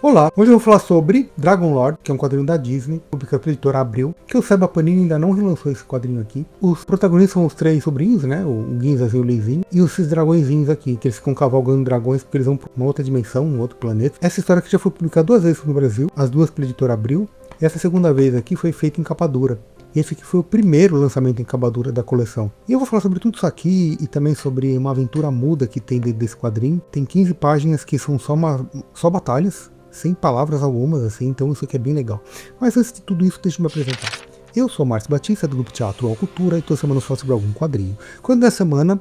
Olá, hoje eu vou falar sobre Dragon Lord, que é um quadrinho da Disney, publicado pela editora Abril, que o Seba Panini ainda não relançou esse quadrinho aqui. Os protagonistas são os três sobrinhos, né, o Ginzas e o Leizinho, e esses dragõezinhos aqui, que eles ficam cavalgando dragões porque eles vão para uma outra dimensão, um outro planeta. Essa história aqui já foi publicada 2 vezes no Brasil, as duas pela editora Abril, e essa segunda vez aqui foi feita em capa dura. E esse aqui foi o primeiro lançamento em capa dura da coleção. E eu vou falar sobre tudo isso aqui e também sobre uma aventura muda que tem dentro desse quadrinho. Tem 15 páginas que são só batalhas, sem palavras algumas, assim, então isso aqui é bem legal. Mas antes de tudo isso, deixa eu me apresentar. Eu sou Márcio Batista, do Grupo Teatro All Cultura, e toda semana eu falo sobre algum quadrinho. Quando dessa semana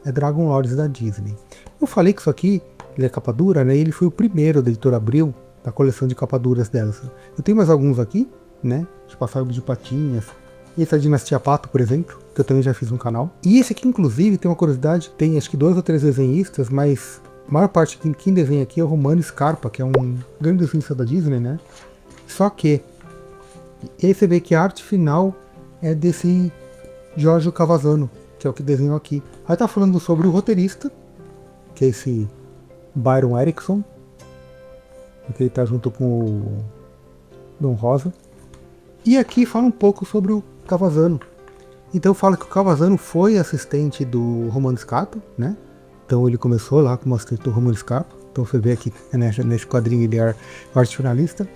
é Dragon Lords da Disney. Eu falei que isso aqui, ele é capa dura, né? Ele foi o primeiro da editora Abril, da coleção de capa duras delas. Eu tenho mais alguns aqui, né? De Passarinho de Patinhas. Esse é a Dinastia Pato, por exemplo, que eu também já fiz no canal. E esse aqui, inclusive, tem uma curiosidade, tem acho que 2 ou 3 desenhistas, mas a maior parte de quem desenha aqui é o Romano Scarpa, que é um grande desenhista da Disney, né? Só que, e aí você vê que a arte final é desse Giorgio Cavazzano, que é o que desenhou aqui. Aí tá falando sobre o roteirista, que é esse Byron Erickson, que ele tá junto com o Don Rosa. E aqui fala um pouco sobre o Cavazzano. Então fala que o Cavazzano foi assistente do Romano Scarpa, né? Então ele começou lá como assistente do Romano Scarpa. Então você vê aqui nesse quadrinho ele é arte finalista.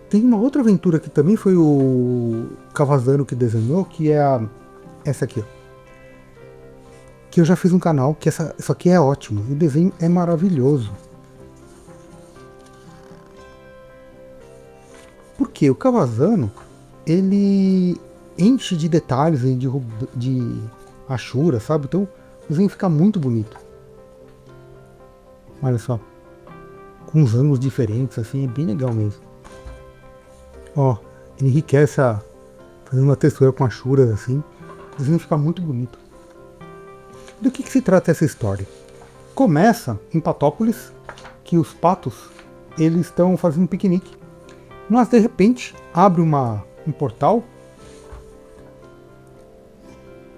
Tem uma outra aventura que também foi o Cavazzano que desenhou, que é essa aqui, ó. Que eu já fiz um canal, que isso aqui é ótimo. O desenho é maravilhoso. Porque o Cavazzano, ele enche de detalhes, de achura, sabe? Então o desenho fica muito bonito. Olha só. Com uns ângulos diferentes, assim, é bem legal mesmo. Ó, ele enriquece fazendo uma textura com achuras, assim. O desenho fica muito bonito. Do que se trata essa história? Começa em Patópolis, que os patos, eles estão fazendo um piquenique. Mas de repente abre um portal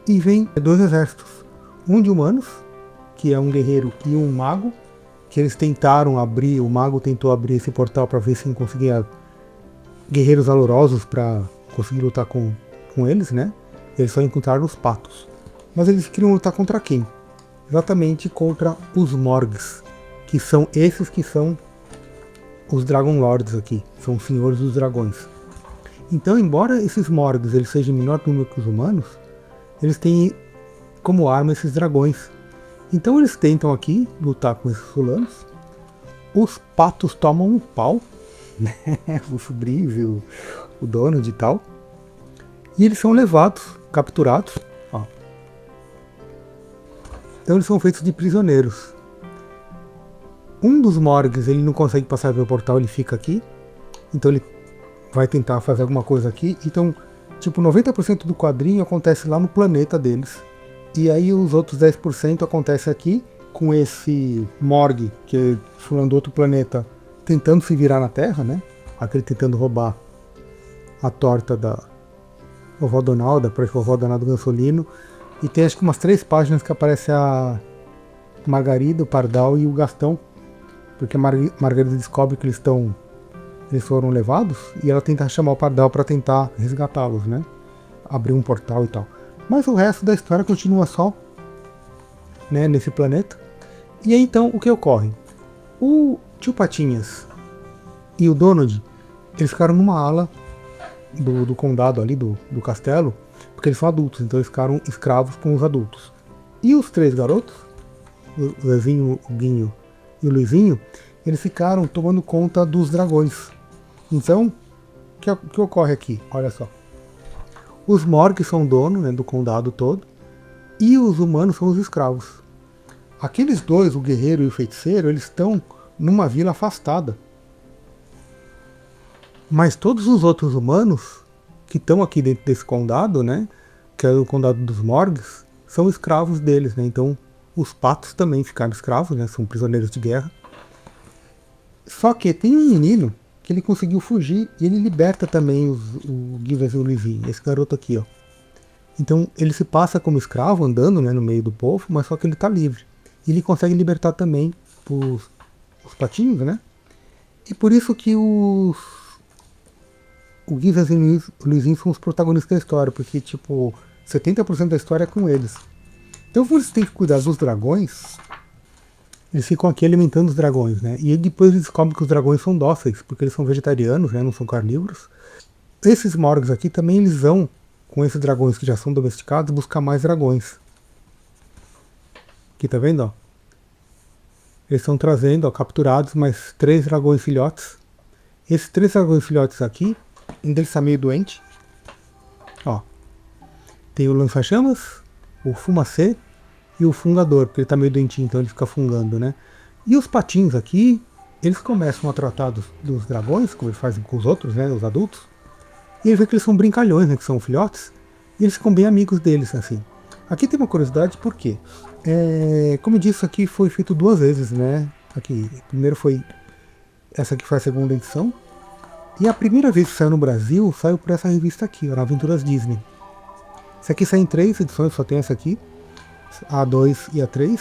e vem 2 exércitos. Um de humanos, que é um guerreiro, e um mago, que eles tentaram abrir, o mago tentou abrir esse portal para ver se conseguia guerreiros valorosos para conseguir lutar com eles, né? Eles só encontraram os patos. Mas eles queriam lutar contra quem? Exatamente contra os Morgs, que são esses que são os Dragon Lords aqui, são os senhores dos dragões. Então, embora esses Morgs eles sejam em menor número que os humanos, eles têm como arma esses dragões. Então eles tentam aqui lutar com esses fulanos. Os patos tomam um pau, né? Os sobrinhos, o dono de tal. E eles são levados, capturados. Ó. Então eles são feitos de prisioneiros. Um dos Morgs ele não consegue passar pelo portal, ele fica aqui. Então ele vai tentar fazer alguma coisa aqui. Então, tipo, 90% do quadrinho acontece lá no planeta deles. E aí os outros 10% acontece aqui com esse Morg, que é fulano do outro planeta, tentando se virar na Terra, né? Aquele tentando roubar a torta da vovó Donalda, para a vovó Donalda Gansolino. E tem acho que umas 3 páginas que aparece a Margarida, o Pardal e o Gastão. Porque a Margarida descobre que eles foram levados e ela tenta chamar o Pardal para tentar resgatá-los, né? Abrir um portal e tal. Mas o resto da história continua só, né, nesse planeta. E aí então o que ocorre? O Tio Patinhas e o Donald, eles ficaram numa ala do condado ali, do castelo, porque eles são adultos, então eles ficaram escravos com os adultos. E os 3 garotos, o Zezinho, o Guinho e o Luizinho, eles ficaram tomando conta dos dragões. Então, o que ocorre aqui? Olha só. Os Morgs são dono, né, do condado todo, e os humanos são os escravos. Aqueles 2, o guerreiro e o feiticeiro, eles estão numa vila afastada. Mas todos os outros humanos que estão aqui dentro desse condado, né, que é o condado dos Morgs, são escravos deles, né? Então os patos também ficaram escravos, né? São prisioneiros de guerra. Só que tem um menino que ele conseguiu fugir e ele liberta também o Gives e o Livinho, esse garoto aqui, ó. Então ele se passa como escravo andando, né, no meio do povo, mas só que ele está livre. E ele consegue libertar também os patinhos, né? E por isso que o Ginzas e o Luizinho são os protagonistas da história, porque, tipo, 70% da história é com eles. Então, por eles têm que cuidar dos dragões, eles ficam aqui alimentando os dragões, né? E depois eles descobrem que os dragões são dóceis, porque eles são vegetarianos, né? Não são carnívoros. Esses Morgs aqui também eles vão, com esses dragões que já são domesticados, buscar mais dragões. Aqui, tá vendo, ó? Eles estão trazendo, ó, capturados mais 3 dragões filhotes. Esses 3 dragões filhotes aqui, um deles está meio doente. Ó, tem o lança-chamas, o fumacê e o fungador, porque ele está meio doentinho, então ele fica fungando, né? E os patins aqui, eles começam a tratar dos dragões, como eles fazem com os outros, né, os adultos. E ele vê que eles são brincalhões, né, que são filhotes, e eles ficam bem amigos deles, assim. Aqui tem uma curiosidade, por quê? Como eu disse, isso aqui foi feito 2 vezes, né? Aqui, primeiro foi, essa aqui foi a segunda edição, e a primeira vez que saiu no Brasil, saiu por essa revista aqui, ó, Aventuras Disney. Essa aqui sai em 3 edições, só tem essa aqui, a 2 e a 3.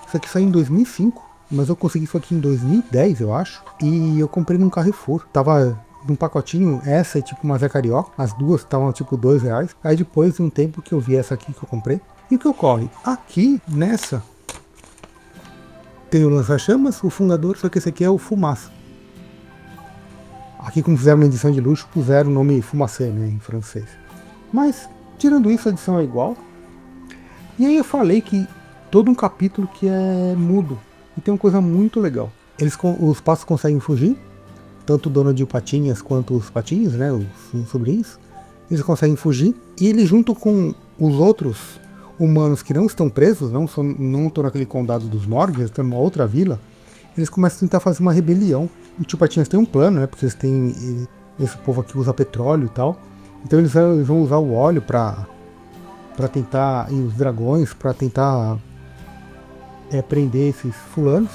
Isso aqui saiu em 2005, mas eu consegui isso aqui em 2010, eu acho, e eu comprei num Carrefour. Tava num pacotinho, essa é tipo uma Zé Carioca, as duas estavam tipo R$2. Aí depois de um tempo que eu vi essa aqui que eu comprei. E o que ocorre? Aqui, nessa, tem o lança-chamas, o fungador, só que esse aqui é o fumaça. Aqui, como fizeram na edição de luxo, puseram o nome Fumacê, né, em francês. Mas, tirando isso, a edição é igual. E aí eu falei que todo um capítulo que é mudo. E tem uma coisa muito legal. Os passos conseguem fugir, tanto o dono de Patinhas quanto os patinhos, né, os sobrinhos. Eles conseguem fugir. E ele, junto com os outros humanos que não estão presos, não estão naquele condado dos Morgs, estão numa outra vila, eles começam a tentar fazer uma rebelião. O Tio Patinhas tem um plano, né, porque eles têm, esse povo aqui usa petróleo e tal. Então eles vão usar o óleo para tentar, e os dragões, para tentar prender esses fulanos.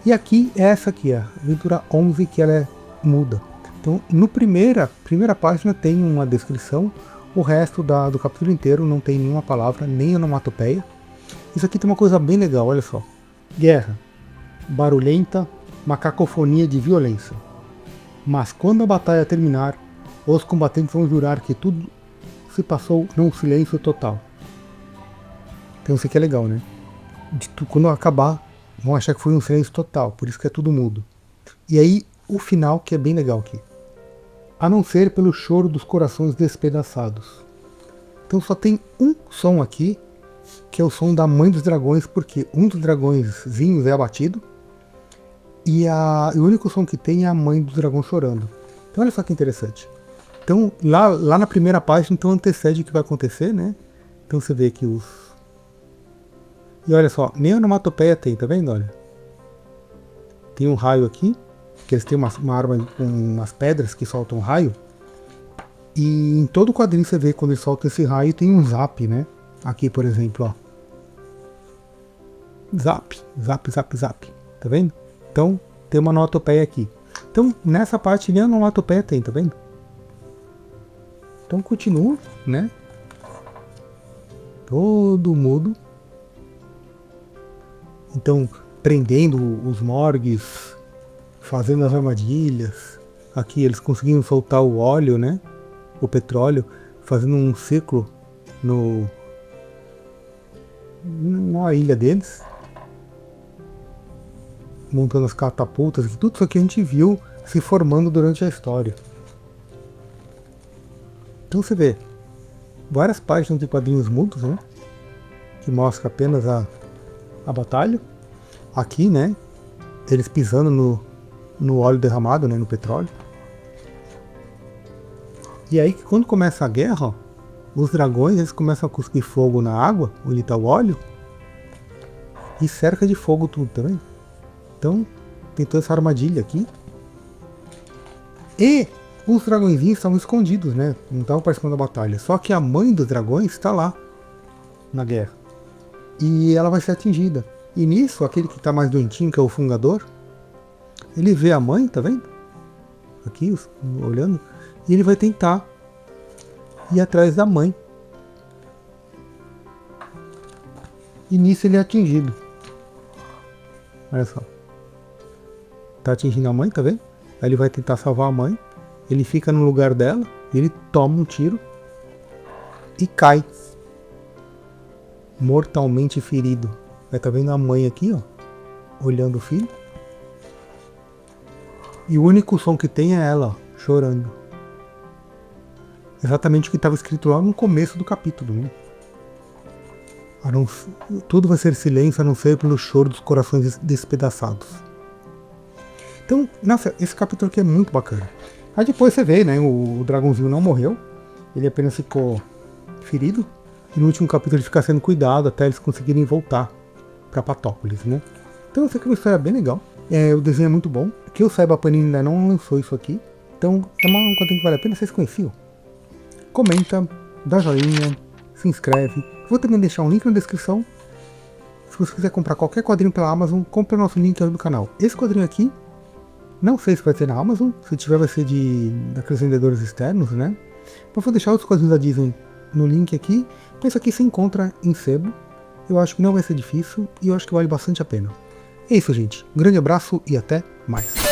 E aqui, essa aqui, a aventura 11, que ela é muda. Então, no primeira página tem uma descrição, o resto do capítulo inteiro não tem nenhuma palavra, nem onomatopeia. Isso aqui tem uma coisa bem legal, olha só. Guerra, barulhenta, uma cacofonia de violência. Mas quando a batalha terminar, os combatentes vão jurar que tudo se passou num silêncio total. Então isso aqui é legal, né? Quando acabar, vão achar que foi um silêncio total, por isso que é tudo mudo. E aí, o final que é bem legal aqui. A não ser pelo choro dos corações despedaçados. Então só tem um som aqui, que é o som da mãe dos dragões, porque um dos dragõezinhos é abatido, e o único som que tem é a mãe dos dragões chorando. Então olha só que interessante. Então lá na primeira página então antecede o que vai acontecer, né? Então você vê que os... E olha só, nem a onomatopeia tem, tá vendo? Olha. Tem um raio aqui, que eles têm uma arma com umas pedras que soltam raio. E em todo o quadrinho você vê quando eles soltam esse raio tem um zap, né? Aqui, por exemplo, ó. Zap, zap, zap, zap. Tá vendo? Então tem uma onomatopeia aqui. Então nessa parte nem a onomatopeia tem, tá vendo? Então continua, né? Todo mudo. Então prendendo os Morgs, fazendo as armadilhas. Aqui eles conseguiram soltar o óleo, né? O petróleo, fazendo um ciclo na ilha deles, montando as catapultas, e tudo isso aqui a gente viu se formando durante a história. Então você vê várias páginas de quadrinhos mudos, né? Que mostra apenas a batalha. Aqui, né? Eles pisando no óleo derramado, né? No petróleo. E aí, quando começa a guerra, ó, os dragões eles começam a cuspir fogo na água, onde está o óleo, e cerca de fogo tudo, tá vendo? Então, tem toda essa armadilha aqui. E os dragõezinhos estavam escondidos, né? Não estavam participando da batalha. Só que a mãe dos dragões está lá, na guerra. E ela vai ser atingida. E nisso, aquele que está mais doentinho, que é o fungador, ele vê a mãe, tá vendo? Aqui, olhando. E ele vai tentar ir atrás da mãe. E nisso ele é atingido. Olha só. Tá atingindo a mãe, tá vendo? Aí ele vai tentar salvar a mãe. Ele fica no lugar dela, ele toma um tiro e cai. Mortalmente ferido. Vai tá vendo a mãe aqui, ó, olhando o filho. E o único som que tem é ela, ó, chorando. Exatamente o que estava escrito lá no começo do capítulo, né? Tudo vai ser silêncio a não ser pelo choro dos corações despedaçados. Então, nossa, esse capítulo aqui é muito bacana. Aí depois você vê, né, o dragãozinho não morreu, ele apenas ficou ferido. E no último capítulo ele fica sendo cuidado até eles conseguirem voltar para Patópolis, né? Então essa aqui é uma história bem legal. O desenho é muito bom. Que eu saiba, a Panini ainda não lançou isso aqui. Então é um quadrinho que vale a pena. Vocês conheciam? Comenta, dá joinha, se inscreve. Vou também deixar um link na descrição. Se você quiser comprar qualquer quadrinho pela Amazon, compre o nosso link aí do canal. Esse quadrinho aqui, não sei se vai ser na Amazon. Se tiver, vai ser daqueles vendedores externos, né? Mas vou deixar outros quadrinhos da Disney no link aqui. Então isso aqui se encontra em sebo. Eu acho que não vai ser difícil e eu acho que vale bastante a pena. É isso, gente. Um grande abraço e até mais.